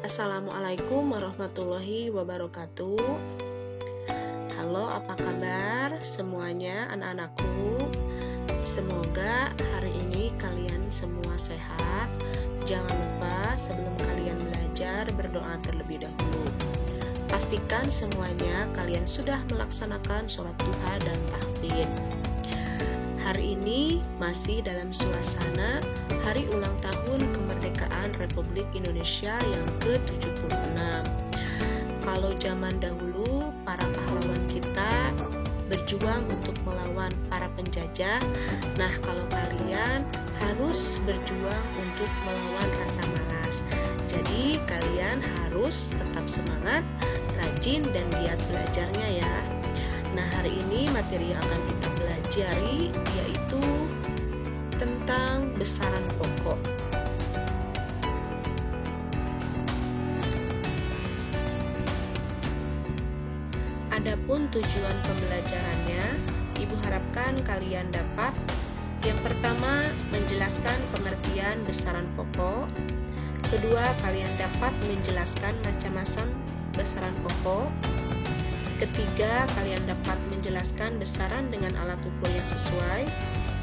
Assalamualaikum warahmatullahi wabarakatuh. Halo, apa kabar semuanya anak-anakku? Semoga hari ini kalian semua sehat. Jangan lupa sebelum kalian belajar berdoa terlebih dahulu. Pastikan semuanya kalian sudah melaksanakan sholat duha dan tahfidz. Hari ini masih dalam suasana hari ulang tahun kemerdekaan Republik Indonesia yang ke-76. Kalau zaman dahulu para pahlawan kita berjuang untuk melawan para penjajah, nah kalau kalian harus berjuang untuk melawan rasa malas. Jadi kalian harus tetap semangat, rajin dan giat belajarnya ya. Nah, hari ini materi yang akan kita pelajari yaitu tentang besaran pokok. Adapun tujuan pembelajarannya, Ibu harapkan kalian dapat yang pertama menjelaskan pengertian besaran pokok. Kedua, kalian dapat menjelaskan macam-macam besaran pokok. Ketiga, kalian dapat menjelaskan besaran dengan alat ukur yang sesuai.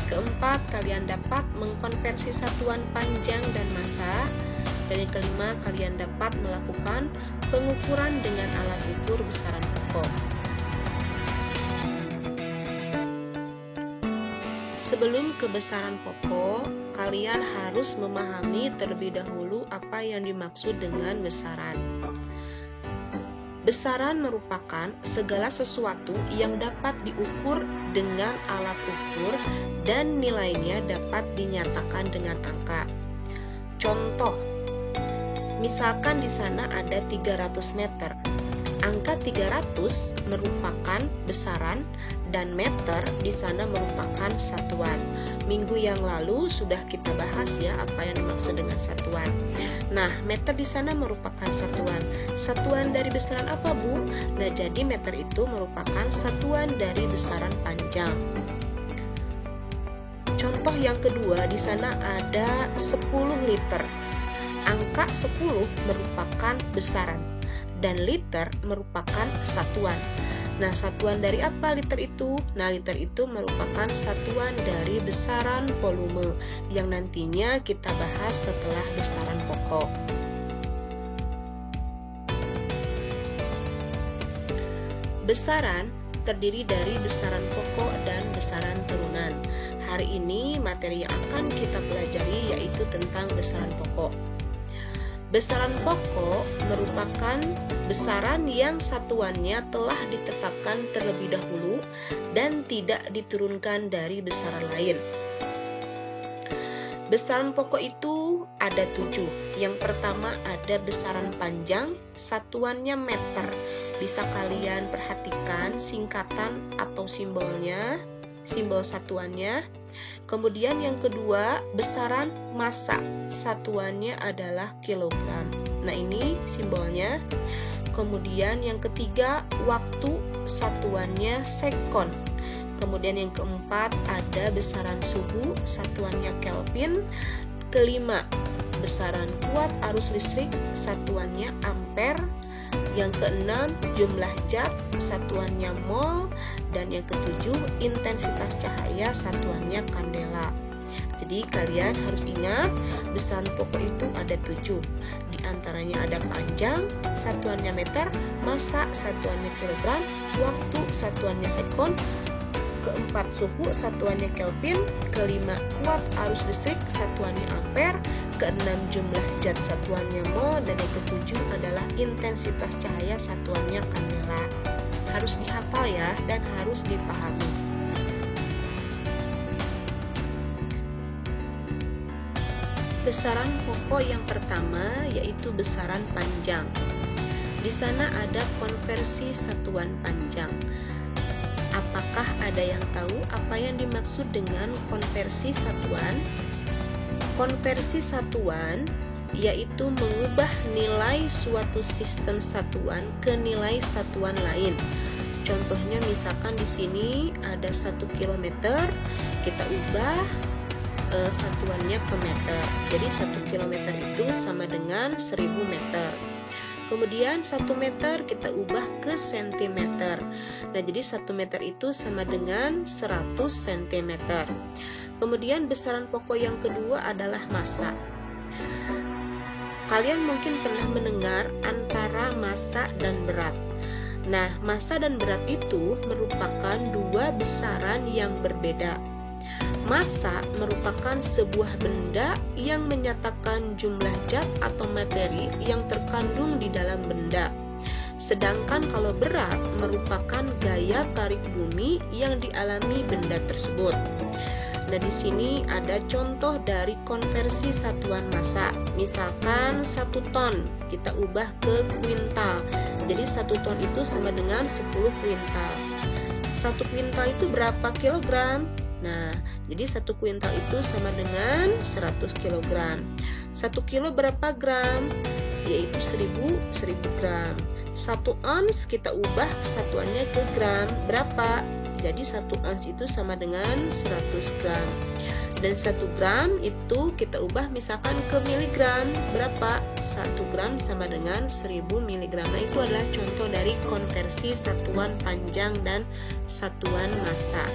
Keempat, kalian dapat mengkonversi satuan panjang dan massa. Dan yang kelima, kalian dapat melakukan pengukuran dengan alat ukur besaran pokok. Sebelum ke besaran pokok, kalian harus memahami terlebih dahulu apa yang dimaksud dengan besaran. Besaran merupakan segala sesuatu yang dapat diukur dengan alat ukur dan nilainya dapat dinyatakan dengan angka. Contoh, misalkan di sana ada 300 meter. Angka 300 merupakan besaran dan meter di sana merupakan satuan. Minggu yang lalu sudah kita bahas ya apa yang dimaksud dengan satuan. Nah, meter di sana merupakan satuan. Satuan dari besaran apa, Bu? Nah, jadi meter itu merupakan satuan dari besaran panjang. Contoh yang kedua, di sana ada 10 liter. Angka 10 merupakan besaran dan liter merupakan satuan. Nah, satuan dari apa liter itu? Nah, liter itu merupakan satuan dari besaran volume yang nantinya kita bahas setelah besaran pokok. Besaran terdiri dari besaran pokok dan besaran turunan. Hari ini materi yang akan kita pelajari yaitu tentang besaran pokok. Besaran pokok merupakan besaran yang satuannya telah ditetapkan terlebih dahulu dan tidak diturunkan dari besaran lain. Besaran pokok itu ada 7. Yang pertama ada besaran panjang, satuannya meter. Bisa kalian perhatikan singkatan atau simbolnya, simbol satuannya. Kemudian yang kedua, besaran massa, satuannya adalah kilogram. Nah, ini simbolnya. Kemudian yang ketiga, waktu, satuannya sekon. Kemudian yang keempat, ada besaran suhu, satuannya Kelvin. Kelima, besaran kuat arus listrik, satuannya ampere. Yang keenam, jumlah zat, satuannya mol. Dan yang ketujuh, intensitas cahaya, satuannya kandela. Jadi kalian harus ingat, besaran pokok itu ada 7. Di antaranya ada panjang, satuannya meter, massa, satuannya kilogram, waktu, satuannya sekon. Keempat, suhu, satuannya Kelvin. Kelima, kuat arus listrik, satuannya ampere. Keenam, jumlah zat, satuannya mol. Dan yang ketujuh adalah intensitas cahaya, satuannya kandela. Harus dihafal ya dan harus dipahami. Besaran pokok yang pertama yaitu besaran panjang. Di sana ada konversi satuan panjang. Apakah ada yang tahu apa yang dimaksud dengan konversi satuan? Konversi satuan yaitu mengubah nilai suatu sistem satuan ke nilai satuan lain. Contohnya misalkan di sini ada 1 kilometer, kita ubah satuannya ke meter. Jadi 1 kilometer itu sama dengan 1000 meter. Kemudian 1 meter kita ubah ke sentimeter. Nah, jadi 1 meter itu sama dengan 100 cm. Kemudian besaran pokok yang kedua adalah massa. Kalian mungkin pernah mendengar antara massa dan berat. Nah, massa dan berat itu merupakan dua besaran yang berbeda. Massa merupakan sebuah benda yang menyatakan jumlah zat atau materi yang terkandung di dalam benda. Sedangkan kalau berat merupakan gaya tarik bumi yang dialami benda tersebut. Nah, di sini ada contoh dari konversi satuan massa. Misalkan 1 ton kita ubah ke kuintal. Jadi 1 ton itu sama dengan 10 kuintal. 1 kuintal itu berapa kilogram? Nah, jadi 1 kuintal itu sama dengan 100 kg. 1 kilo berapa gram? Yaitu 1000 gram. 1 ons kita ubah satuannya ke gram. Berapa? Jadi 1 ons itu sama dengan 100 gram. Dan 1 gram itu kita ubah misalkan ke miligram. Berapa? 1 gram sama dengan 1000 miligram. Nah, itu adalah contoh dari konversi satuan panjang dan satuan massa.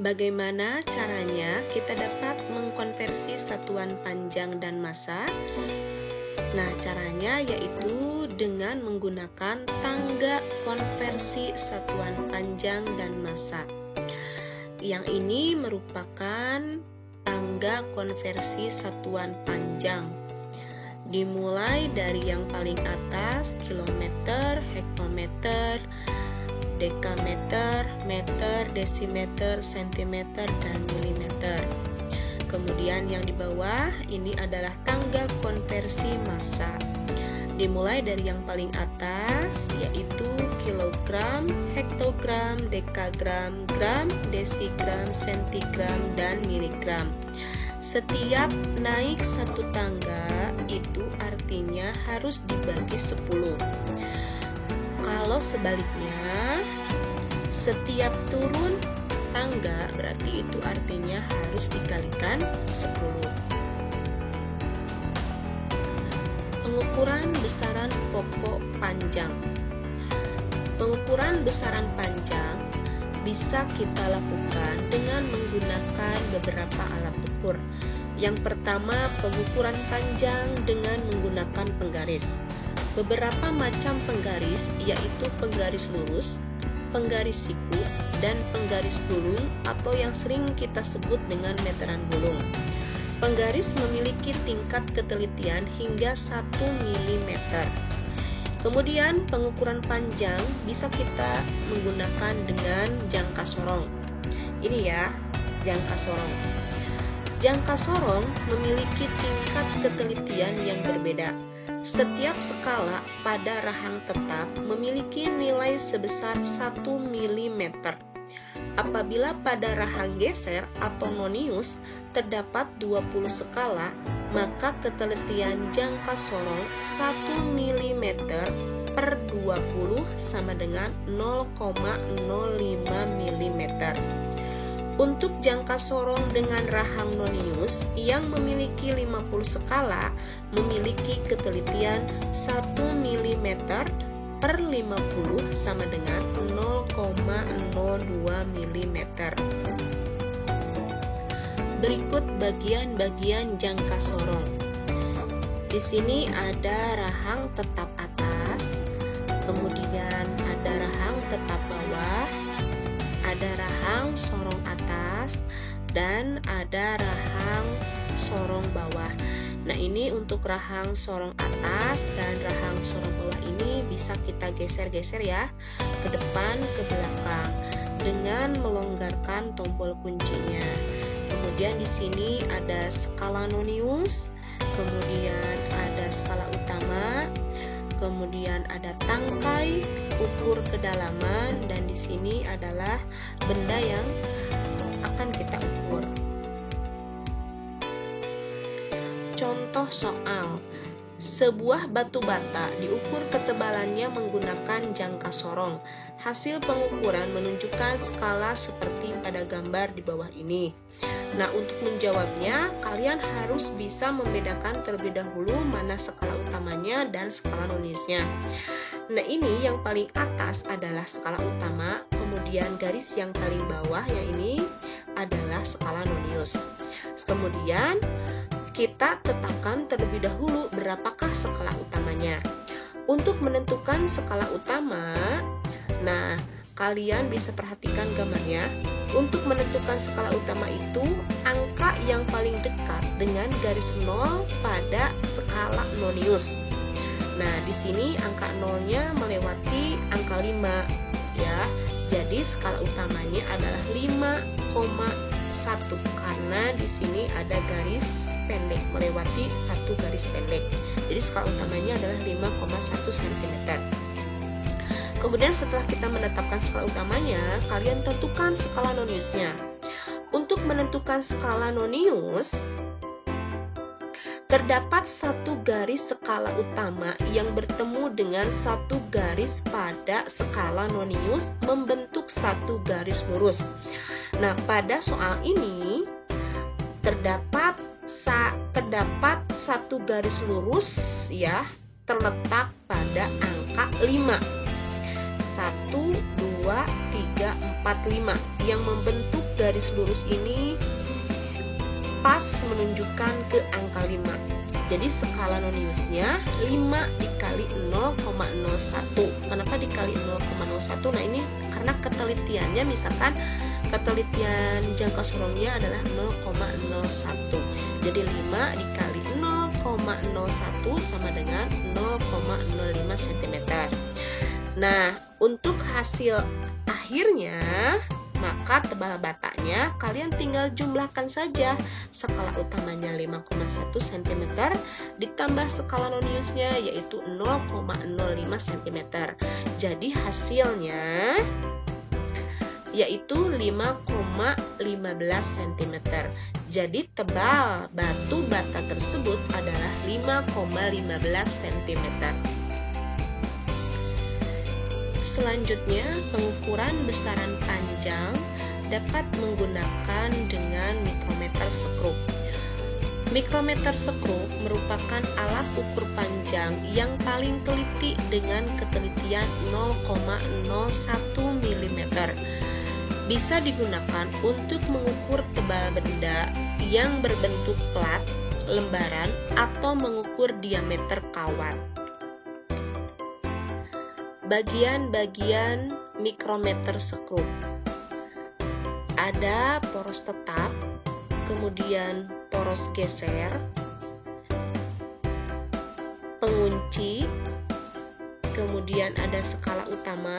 Bagaimana caranya kita dapat mengkonversi satuan panjang dan massa? Nah, caranya yaitu dengan menggunakan tangga konversi satuan panjang dan massa. Yang ini merupakan tangga konversi satuan panjang. Dimulai dari yang paling atas, kilometer, hektometer, dekameter, meter, desimeter, sentimeter, dan milimeter. Kemudian yang di bawah ini adalah tangga konversi massa. Dimulai dari yang paling atas yaitu kilogram, hektogram, dekagram, gram, desigram, sentigram, dan miligram. Setiap naik 1 tangga itu artinya harus dibagi 10. Kalau sebaliknya, setiap turun tangga berarti itu artinya harus dikalikan 10. Pengukuran besaran pokok panjang. Pengukuran besaran panjang bisa kita lakukan dengan menggunakan beberapa alat ukur. Yang pertama, pengukuran panjang dengan menggunakan penggaris. Beberapa macam penggaris yaitu penggaris lurus, penggaris siku, dan penggaris gulung atau yang sering kita sebut dengan meteran gulung. Penggaris memiliki tingkat ketelitian hingga 1 mm. Kemudian pengukuran panjang bisa kita menggunakan dengan jangka sorong. Ini ya, jangka sorong. Jangka sorong memiliki tingkat ketelitian yang berbeda. Setiap skala pada rahang tetap memiliki nilai sebesar 1 mm. Apabila pada rahang geser atau nonius terdapat 20 skala, maka ketelitian jangka sorong 1 mm per 20 sama dengan 0,05 mm. Untuk jangka sorong dengan rahang nonius yang memiliki 50 skala memiliki ketelitian 1 mm per 50 sama dengan 0,02 mm. Berikut bagian-bagian jangka sorong. Di sini ada rahang tetap atas, kemudian ada rahang tetap bawah, ada rahang sorong atas, dan ada rahang sorong bawah. Nah, ini untuk rahang sorong atas dan rahang sorong bawah ini bisa kita geser-geser ya, ke depan, ke belakang dengan melonggarkan tombol kuncinya. Kemudian di sini ada skala nonius, kemudian ada skala utama, kemudian ada tangkai, ukur kedalaman, dan di sini adalah benda yang akan kita ukur. Contoh soal. Sebuah batu bata diukur ketebalannya menggunakan jangka sorong. Hasil pengukuran menunjukkan skala seperti pada gambar di bawah ini. Nah, untuk menjawabnya, kalian harus bisa membedakan terlebih dahulu mana skala utamanya dan skala noniusnya. Nah, ini yang paling atas adalah skala utama, kemudian garis yang paling bawah yang ini adalah skala nonius. Kemudian kita tetapkan terlebih dahulu berapakah skala utamanya. Untuk menentukan skala utama, nah kalian bisa perhatikan gambarnya. Untuk menentukan skala utama itu, angka yang paling dekat dengan garis 0 pada skala nonius. Nah, di sini angka 0-nya melewati angka 5 ya. Jadi skala utamanya adalah 5,1 karena di sini ada garis pendek melewati satu garis pendek. Jadi skala utamanya adalah 5,1 cm. Kemudian setelah kita menetapkan skala utamanya, kalian tentukan skala noniusnya. Untuk menentukan skala nonius, terdapat satu garis skala utama yang bertemu dengan satu garis pada skala nonius membentuk satu garis lurus. Nah, pada soal ini terdapat satu garis lurus ya terletak pada angka 5. 1, 2, 3, 4, 5 yang membentuk garis lurus ini pas menunjukkan ke angka 5. Jadi skala noniusnya 5 dikali 0,01. Kenapa dikali 0,01? Nah, ini karena ketelitiannya, misalkan ketelitian jangka sorongnya adalah 0,01. Jadi 5 dikali 0,01 sama dengan 0,05 cm. Nah, untuk hasil akhirnya, maka tebal batanya kalian tinggal jumlahkan saja. Skala utamanya 5,1 cm ditambah skala noniusnya yaitu 0,05 cm. Jadi hasilnya yaitu 5,15 cm. Jadi tebal batu bata tersebut adalah 5,15 cm. Selanjutnya, pengukuran besaran panjang dapat menggunakan dengan mikrometer skrup. Mikrometer skrup merupakan alat ukur panjang yang paling teliti dengan ketelitian 0,01 mm. Bisa digunakan untuk mengukur tebal benda yang berbentuk plat, lembaran, atau mengukur diameter kawat. Bagian-bagian mikrometer skrup. Ada poros tetap, kemudian poros geser, pengunci, kemudian ada skala utama,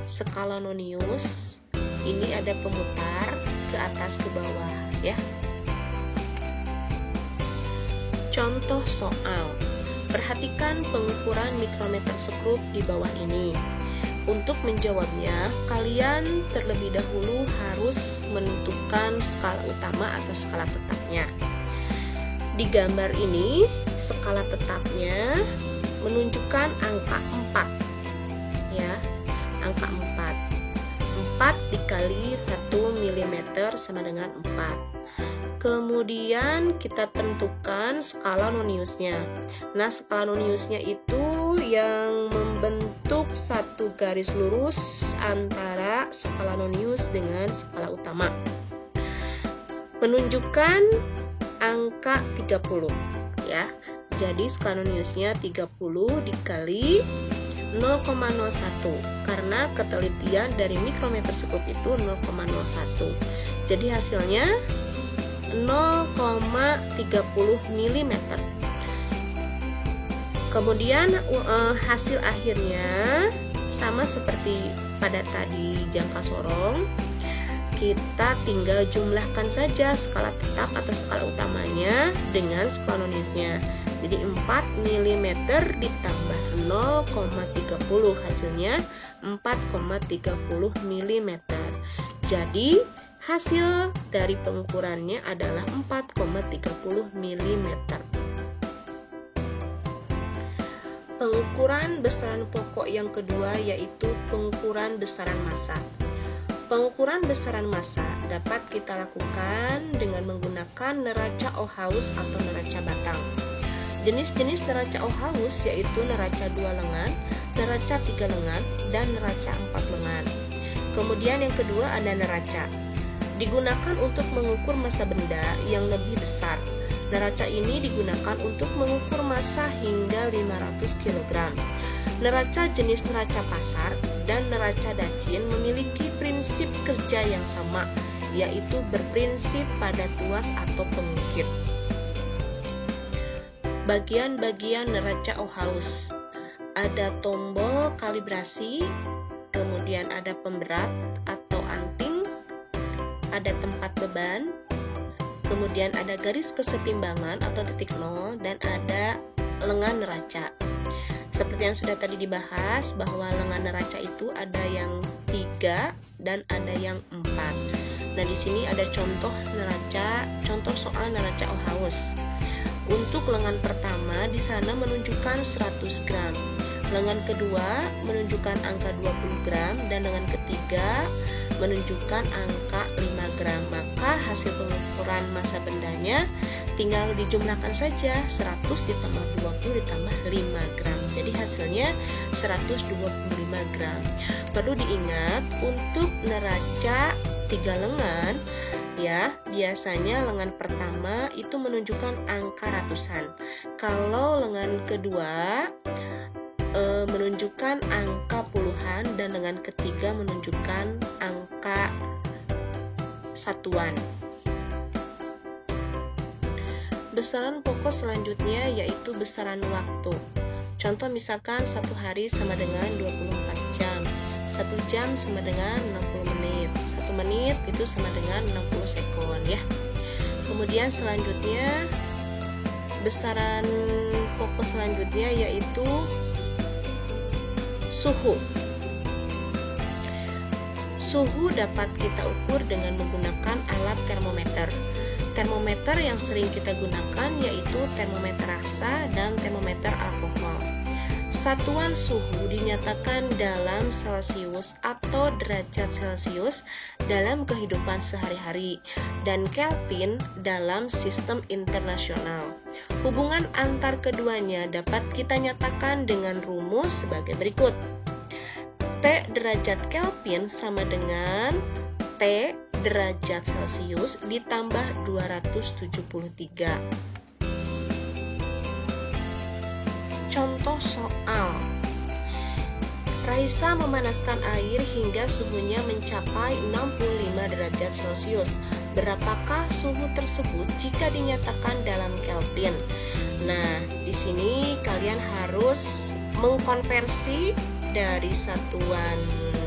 skala nonius, ini ada pemutar ke atas ke bawah ya. Contoh soal. Perhatikan pengukuran mikrometer skrup di bawah ini. Untuk menjawabnya, kalian terlebih dahulu harus menentukan skala utama atau skala tetapnya. Di gambar ini, skala tetapnya menunjukkan angka 4. Ya, angka 4. 4 dikali 1 mm sama dengan 4. Kemudian kita tentukan skala noniusnya. Nah, skala noniusnya itu yang membentuk satu garis lurus antara skala nonius dengan skala utama. Menunjukkan angka 30 ya. Jadi skala noniusnya 30 dikali 0,01 karena ketelitian dari mikrometer skrup itu 0,01. Jadi hasilnya 0,30 mm. Kemudian hasil akhirnya sama seperti pada tadi jangka sorong, kita tinggal jumlahkan saja skala tetap atau skala utamanya dengan skala noniusnya. Jadi 4 mm ditambah 0,30 hasilnya 4,30 mm. Jadi hasil dari pengukurannya adalah 4,30 mm. Pengukuran besaran pokok yang kedua yaitu pengukuran besaran massa. Pengukuran besaran massa dapat kita lakukan dengan menggunakan neraca Ohaus atau neraca batang. Jenis-jenis neraca Ohaus yaitu neraca 2 lengan, neraca 3 lengan, dan neraca 4 lengan. Kemudian yang kedua ada neraca. Digunakan untuk mengukur massa benda yang lebih besar. Neraca ini digunakan untuk mengukur massa hingga 500 kg. Neraca jenis neraca pasar dan neraca dacin memiliki prinsip kerja yang sama, yaitu berprinsip pada tuas atau pengukit. Bagian-bagian neraca Ohaus. Ada tombol kalibrasi, kemudian ada pemberat atau anting, ada tempat beban, kemudian ada garis kesetimbangan atau titik nol, dan ada lengan neraca. Seperti yang sudah tadi dibahas bahwa lengan neraca itu ada yang 3 dan ada yang 4. Nah, di sini ada contoh neraca, contoh soal neraca Ohaus. Untuk lengan pertama di sana menunjukkan 100 gram. Lengan kedua menunjukkan angka 20 gram dan lengan ketiga menunjukkan angka 5 gram. Maka hasil pengukuran massa bendanya tinggal dijumlahkan saja, 100 ditambah 20 ditambah 5 gram. Jadi hasilnya 125 gram. Perlu diingat untuk neraca 3 lengan ya, biasanya lengan pertama itu menunjukkan angka ratusan. Kalau lengan kedua menunjukkan angka puluhan dan lengan ketiga menunjukkan angka satuan. Besaran pokok selanjutnya yaitu besaran waktu. Contoh misalkan 1 hari sama dengan 24 jam, 1 jam sama dengan 60 menit, 1 menit itu sama dengan 60 sekon ya. Kemudian selanjutnya besaran pokok selanjutnya yaitu suhu. Suhu dapat kita ukur dengan menggunakan alat termometer. Termometer yang sering kita gunakan yaitu termometer rasa dan termometer alkohol. Satuan suhu dinyatakan dalam Celcius atau derajat Celcius dalam kehidupan sehari-hari dan Kelvin dalam sistem internasional. Hubungan antar keduanya dapat kita nyatakan dengan rumus sebagai berikut. T derajat Kelvin sama dengan T derajat Celcius ditambah 273. Contoh soal. Raisa memanaskan air hingga suhunya mencapai 65 derajat Celcius. Berapakah suhu tersebut jika dinyatakan dalam Kelvin? Nah, di sini kalian harus mengkonversi dari satuan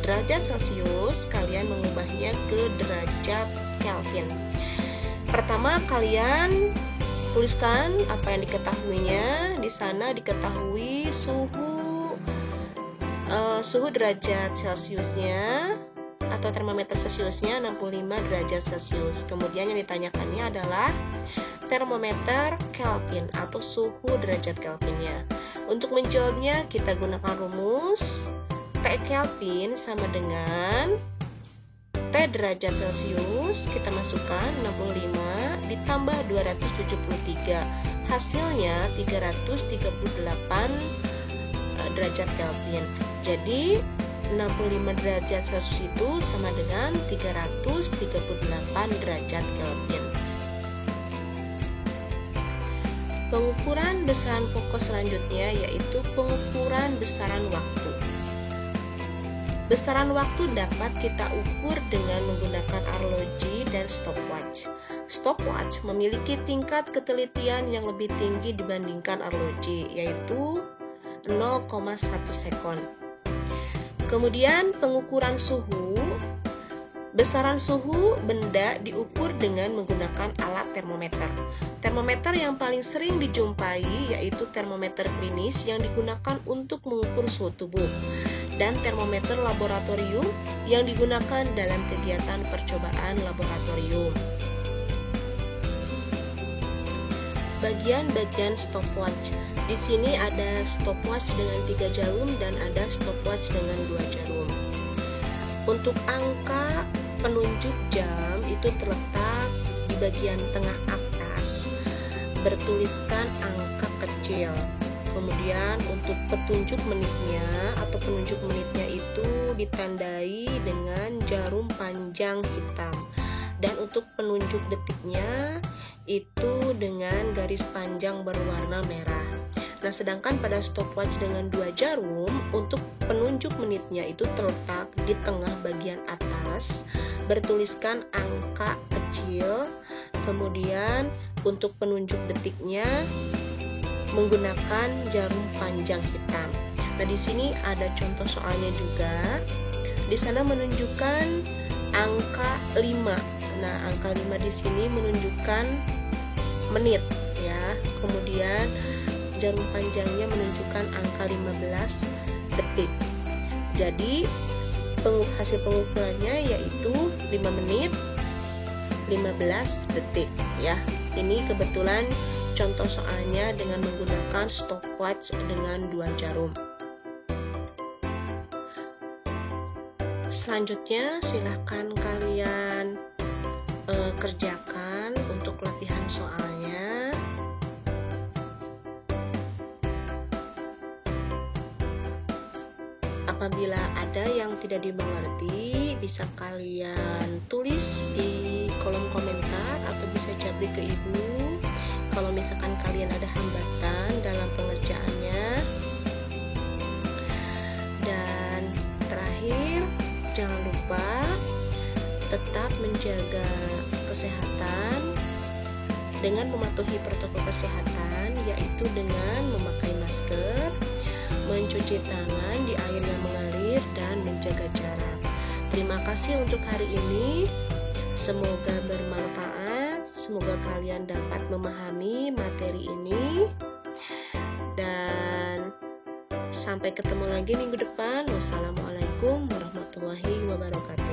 derajat Celcius, kalian mengubahnya ke derajat Kelvin. Pertama, kalian tuliskan apa yang diketahuinya. Di sana diketahui suhu derajat Celciusnya atau termometer Celciusnya 65 derajat Celcius. Kemudian yang ditanyakannya adalah termometer Kelvin atau suhu derajat Kelvinnya. Untuk menjawabnya kita gunakan rumus T Kelvin sama dengan T derajat Celcius, kita masukkan 65 ditambah 273, hasilnya 338 derajat Kelvin. Jadi 65 derajat Celcius itu sama dengan 338 derajat Kelvin. Pengukuran besaran pokok selanjutnya yaitu pengukuran besaran waktu. Besaran waktu dapat kita ukur dengan menggunakan arloji dan stopwatch. Stopwatch memiliki tingkat ketelitian yang lebih tinggi dibandingkan arloji, yaitu 0,1 sekon. Kemudian pengukuran suhu. Besaran suhu benda diukur dengan menggunakan alat termometer. Termometer yang paling sering dijumpai yaitu termometer klinis yang digunakan untuk mengukur suhu tubuh, dan termometer laboratorium yang digunakan dalam kegiatan percobaan laboratorium. Bagian-bagian stopwatch. Di sini ada stopwatch dengan 3 jarum dan ada stopwatch dengan 2 jarum. Untuk angka penunjuk jam itu terletak di bagian tengah atas, bertuliskan angka kecil. Kemudian untuk petunjuk menitnya atau penunjuk menitnya itu ditandai dengan jarum panjang hitam. Dan untuk penunjuk detiknya itu dengan garis panjang berwarna merah. Nah, sedangkan pada stopwatch dengan 2 jarum, untuk penunjuk menitnya itu terletak di tengah bagian atas, bertuliskan angka kecil. Kemudian untuk penunjuk detiknya menggunakan jarum panjang hitam. Nah, di sini ada contoh soalnya juga. Di sana menunjukkan angka 5. Nah, angka 5 di sini menunjukkan menit ya. Kemudian jarum panjangnya menunjukkan angka 15 detik. Jadi hasil pengukurannya yaitu 5 menit 15 detik ya. Ini kebetulan contoh soalnya dengan menggunakan stopwatch dengan 2 jarum. Selanjutnya silahkan kalian kerjakan untuk latihan soalnya. Apabila ada yang tidak dimengerti, bisa kalian tulis di kolom komentar atau bisa japri ke ibu kalau misalkan kalian ada hambatan dalam pengerjaannya. Dan terakhir, jangan lupa tetap menjaga kesehatan dengan mematuhi protokol kesehatan, yaitu dengan memakai masker, mencuci tangan di air yang mengalir, dan menjaga jarak. Terima kasih untuk hari ini. Semoga bermanfaat. Semoga kalian dapat memahami materi ini. Dan sampai ketemu lagi minggu depan. Wassalamualaikum warahmatullahi wabarakatuh.